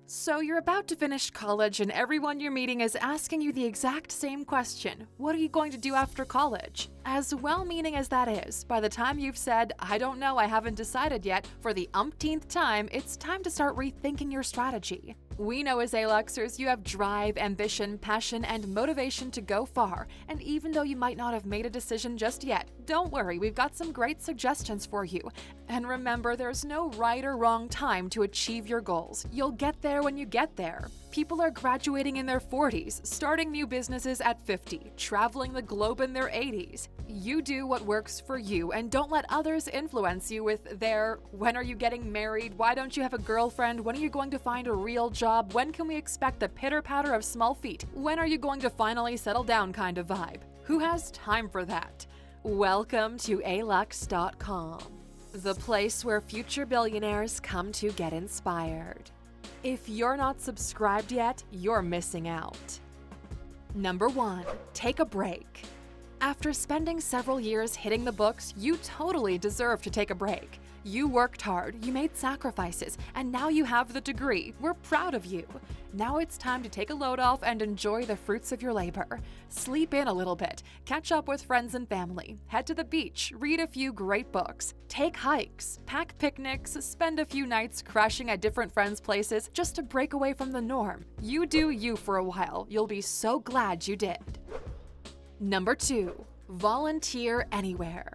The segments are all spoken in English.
So you're about to finish college and everyone you're meeting is asking you the exact same question. What are you going to do after college? As well-meaning as that is, by the time you've said, I don't know, I haven't decided yet, for the umpteenth time, it's time to start rethinking your strategy. We know as Aluxers you have drive, ambition, passion, and motivation to go far, and even though you might not have made a decision just yet, don't worry, we've got some great suggestions for you. And remember, there's no right or wrong time to achieve your goals. You'll get there when you get there. People are graduating in their 40s, starting new businesses at 50, traveling the globe in their 80s. You do what works for you and don't let others influence you with their, when are you getting married, why don't you have a girlfriend, when are you going to find a real job, when can we expect the pitter-patter of small feet, when are you going to finally settle down kind of vibe. Who has time for that? Welcome to Alux.com, the place where future billionaires come to get inspired. If you're not subscribed yet, you're missing out. Number 1. Take a break. After spending several years hitting the books, you totally deserve to take a break. You worked hard, you made sacrifices, and now you have the degree. We're proud of you. Now it's time to take a load off and enjoy the fruits of your labor. Sleep in a little bit, catch up with friends and family, head to the beach, read a few great books, take hikes, pack picnics, spend a few nights crashing at different friends' places just to break away from the norm. You do you for a while. You'll be so glad you did. Number 2. Volunteer anywhere.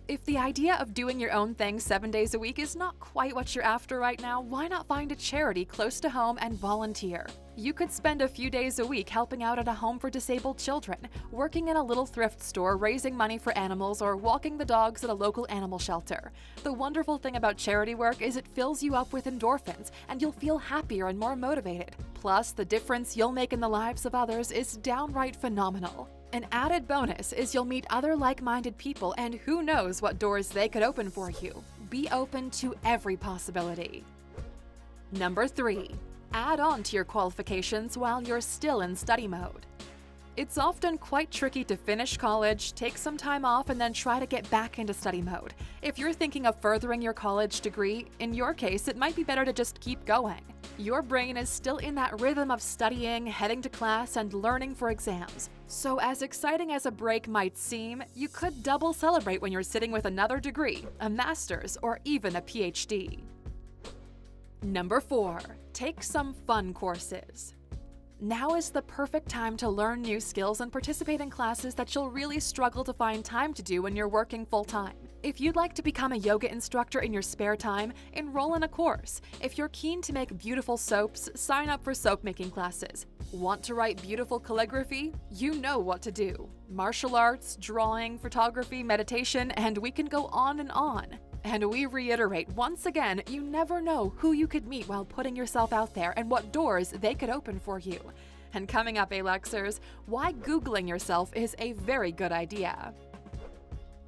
If the idea of doing your own thing 7 days a week is not quite what you're after right now, why not find a charity close to home and volunteer? You could spend a few days a week helping out at a home for disabled children, working in a little thrift store, raising money for animals, or walking the dogs at a local animal shelter. The wonderful thing about charity work is it fills you up with endorphins, and you'll feel happier and more motivated. Plus, the difference you'll make in the lives of others is downright phenomenal. An added bonus is you'll meet other like-minded people, and who knows what doors they could open for you. Be open to every possibility. Number 3. Add on to your qualifications while you're still in study mode. It's often quite tricky to finish college, take some time off, and then try to get back into study mode. If you're thinking of furthering your college degree, in your case, it might be better to just keep going. Your brain is still in that rhythm of studying, heading to class, and learning for exams. So as exciting as a break might seem, you could double celebrate when you're sitting with another degree, a master's, or even a PhD. Number 4. Take some fun courses. Now is the perfect time to learn new skills and participate in classes that you'll really struggle to find time to do when you're working full-time. If you'd like to become a yoga instructor in your spare time, enroll in a course. If you're keen to make beautiful soaps, sign up for soap-making classes. Want to write beautiful calligraphy? You know what to do. Martial arts, drawing, photography, meditation, and we can go on and on. And we reiterate once again, you never know who you could meet while putting yourself out there and what doors they could open for you. And coming up, Aluxers, why Googling yourself is a very good idea.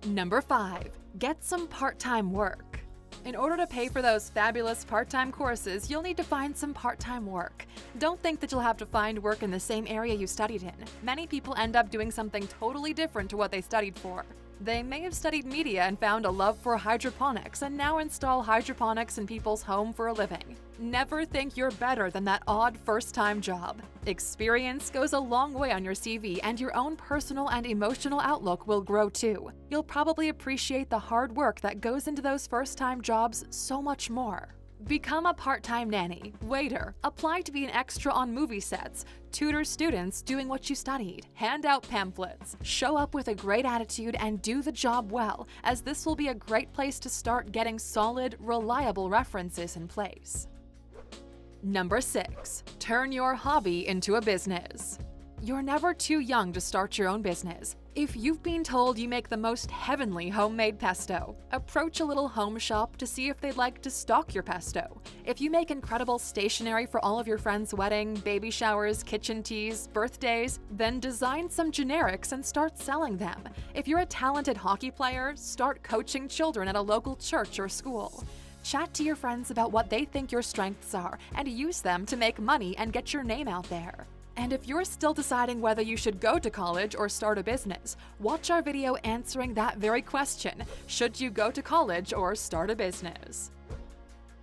Number 5. Get some part-time work. In order to pay for those fabulous part-time courses, you'll need to find some part-time work. Don't think that you'll have to find work in the same area you studied in. Many people end up doing something totally different to what they studied for. They may have studied media and found a love for hydroponics and now install hydroponics in people's home for a living. Never think you're better than that odd first-time job. Experience goes a long way on your CV, and your own personal and emotional outlook will grow too. You'll probably appreciate the hard work that goes into those first-time jobs so much more. Become a part-time nanny, waiter, apply to be an extra on movie sets, tutor students doing what you studied, hand out pamphlets, show up with a great attitude and do the job well, as this will be a great place to start getting solid, reliable references in place. Number 6. Turn your hobby into a business. You're never too young to start your own business. If you've been told you make the most heavenly homemade pesto, approach a little home shop to see if they'd like to stock your pesto. If you make incredible stationery for all of your friends' wedding, baby showers, kitchen teas, birthdays, then design some generics and start selling them. If you're a talented hockey player, start coaching children at a local church or school. Chat to your friends about what they think your strengths are and use them to make money and get your name out there. And if you're still deciding whether you should go to college or start a business, watch our video answering that very question. Should you go to college or start a business?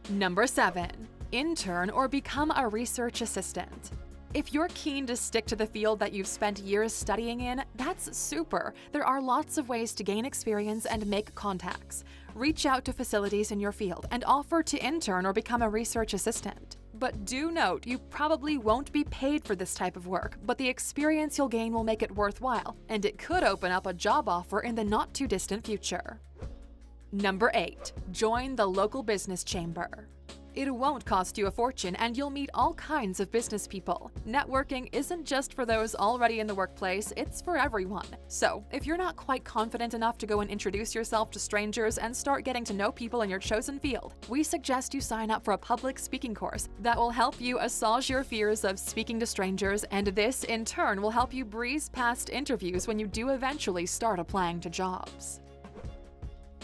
Number 7. intern, or become a research assistant. If you're keen to stick to the field that you've spent years studying in, that's super. There are lots of ways to gain experience and make contacts. Reach out to facilities in your field and offer to intern or become a research assistant. But do note, you probably won't be paid for this type of work, but the experience you'll gain will make it worthwhile, and it could open up a job offer in the not-too-distant future. Number 8. Join the local business chamber. It won't cost you a fortune, and you'll meet all kinds of business people. Networking isn't just for those already in the workplace, it's for everyone. So, if you're not quite confident enough to go and introduce yourself to strangers and start getting to know people in your chosen field, we suggest you sign up for a public speaking course that will help you assuage your fears of speaking to strangers, and this, in turn, will help you breeze past interviews when you do eventually start applying to jobs.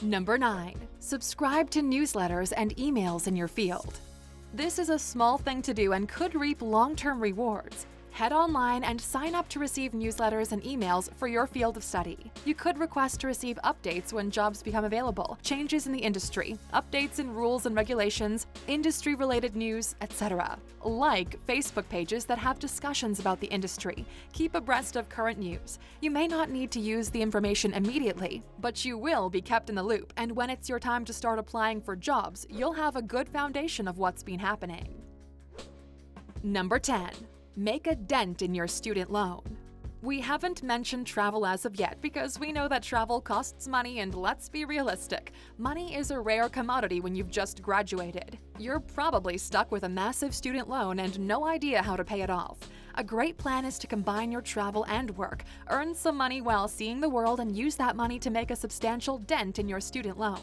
Number 9. Subscribe to newsletters and emails in your field. This is a small thing to do and could reap long-term rewards. Head online and sign up to receive newsletters and emails for your field of study. You could request to receive updates when jobs become available, changes in the industry, updates in rules and regulations, industry-related news, etc. Like Facebook pages that have discussions about the industry. Keep abreast of current news. You may not need to use the information immediately, but you will be kept in the loop, and when it's your time to start applying for jobs, you'll have a good foundation of what's been happening. Number 10. Make a dent in your student loan. We haven't mentioned travel as of yet because we know that travel costs money, and let's be realistic, money is a rare commodity when you've just graduated. You're probably stuck with a massive student loan and no idea how to pay it off. A great plan is to combine your travel and work, earn some money while seeing the world, and use that money to make a substantial dent in your student loan.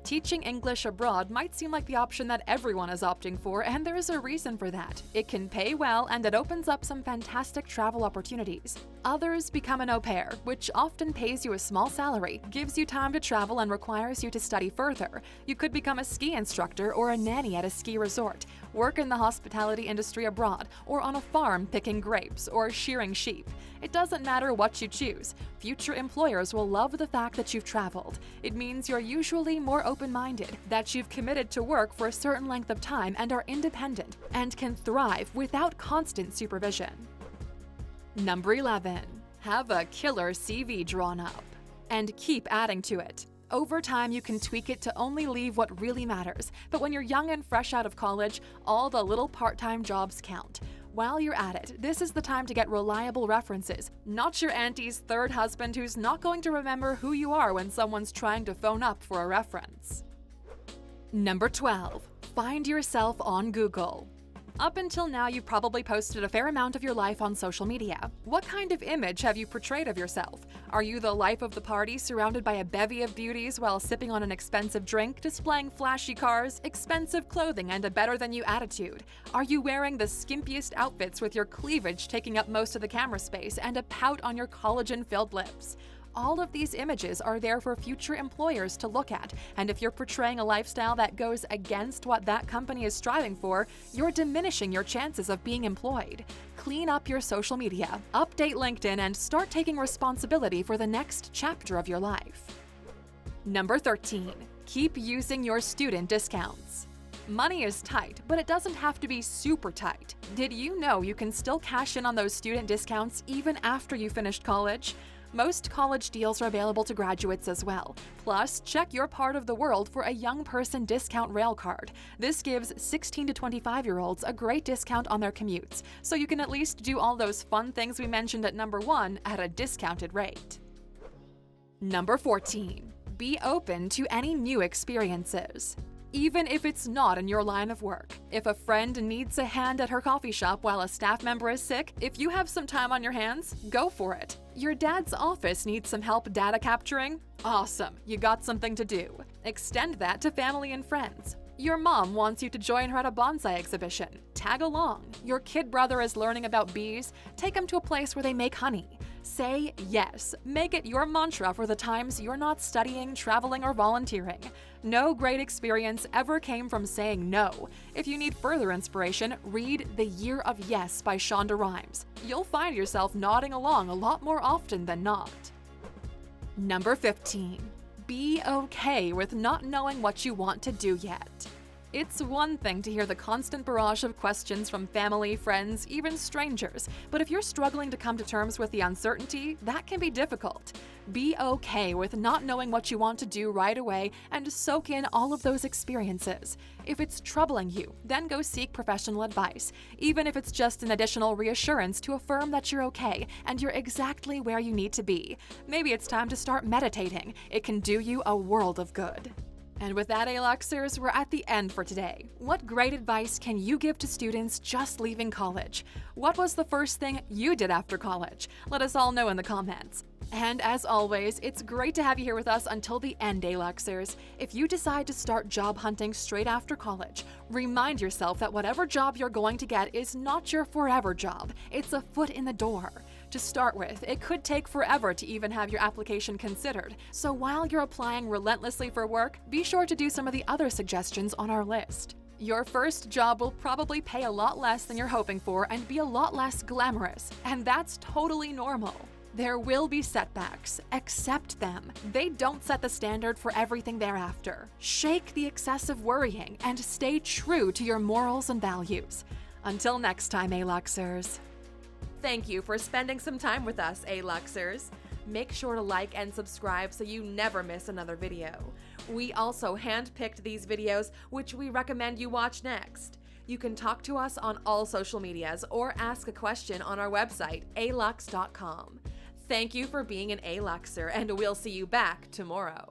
Teaching English abroad might seem like the option that everyone is opting for, and there is a reason for that. It can pay well, and it opens up some fantastic travel opportunities. Others become an au pair, which often pays you a small salary, gives you time to travel, and requires you to study further. You could become a ski instructor or a nanny at a ski resort, work in the hospitality industry abroad, or on a farm picking grapes or shearing sheep. It doesn't matter what you choose. Future employers will love the fact that you've traveled. It means you're usually more open-minded, that you've committed to work for a certain length of time and are independent, and can thrive without constant supervision. Number 11. Have a killer CV drawn up. And keep adding to it. Over time, you can tweak it to only leave what really matters, but when you're young and fresh out of college, all the little part-time jobs count. While you're at it, this is the time to get reliable references, not your auntie's third husband who's not going to remember who you are when someone's trying to phone up for a reference. Number 12. Find yourself on Google. Up until now, you've probably posted a fair amount of your life on social media. What kind of image have you portrayed of yourself? Are you the life of the party, surrounded by a bevy of beauties while sipping on an expensive drink, displaying flashy cars, expensive clothing, and a better-than-you attitude? Are you wearing the skimpiest outfits with your cleavage taking up most of the camera space and a pout on your collagen-filled lips? All of these images are there for future employers to look at, and if you're portraying a lifestyle that goes against what that company is striving for, you're diminishing your chances of being employed. Clean up your social media, update LinkedIn, and start taking responsibility for the next chapter of your life. Number 13. Keep using your student discounts. Money is tight, but it doesn't have to be super tight. Did you know you can still cash in on those student discounts even after you finished college? Most college deals are available to graduates as well. Plus, check your part of the world for a young person discount rail card. This gives 16 to 25-year-olds a great discount on their commutes, so you can at least do all those fun things we mentioned at number 1 at a discounted rate. Number 14. Be open to any new experiences. Even if it's not in your line of work. If a friend needs a hand at her coffee shop while a staff member is sick, if you have some time on your hands, go for it. Your dad's office needs some help data capturing? Awesome, you got something to do. Extend that to family and friends. Your mom wants you to join her at a bonsai exhibition. Tag along. Your kid brother is learning about bees. Take him to a place where they make honey. Say yes. Make it your mantra for the times you're not studying, traveling, or volunteering. No great experience ever came from saying no. If you need further inspiration, read The Year of Yes by Shonda Rhimes. You'll find yourself nodding along a lot more often than not. Number 15. Be okay with not knowing what you want to do yet. It's one thing to hear the constant barrage of questions from family, friends, even strangers, but if you're struggling to come to terms with the uncertainty, that can be difficult. Be okay with not knowing what you want to do right away and soak in all of those experiences. If it's troubling you, then go seek professional advice, even if it's just an additional reassurance to affirm that you're okay and you're exactly where you need to be. Maybe it's time to start meditating. It can do you a world of good. And with that, Aluxers, we're at the end for today. What great advice can you give to students just leaving college? What was the first thing you did after college? Let us all know in the comments. And as always, it's great to have you here with us until the end, Aluxers. If you decide to start job hunting straight after college, remind yourself that whatever job you're going to get is not your forever job. It's a foot in the door. To start with, it could take forever to even have your application considered, so while you're applying relentlessly for work, be sure to do some of the other suggestions on our list. Your first job will probably pay a lot less than you're hoping for and be a lot less glamorous, and that's totally normal. There will be setbacks. Accept them. They don't set the standard for everything thereafter. Shake the excessive worrying and stay true to your morals and values. Until next time, Aluxers. Thank you for spending some time with us, Aluxers. Make sure to like and subscribe so you never miss another video. We also handpicked these videos, which we recommend you watch next. You can talk to us on all social medias or ask a question on our website, Alux.com. Thank you for being an Aluxer, and we'll see you back tomorrow.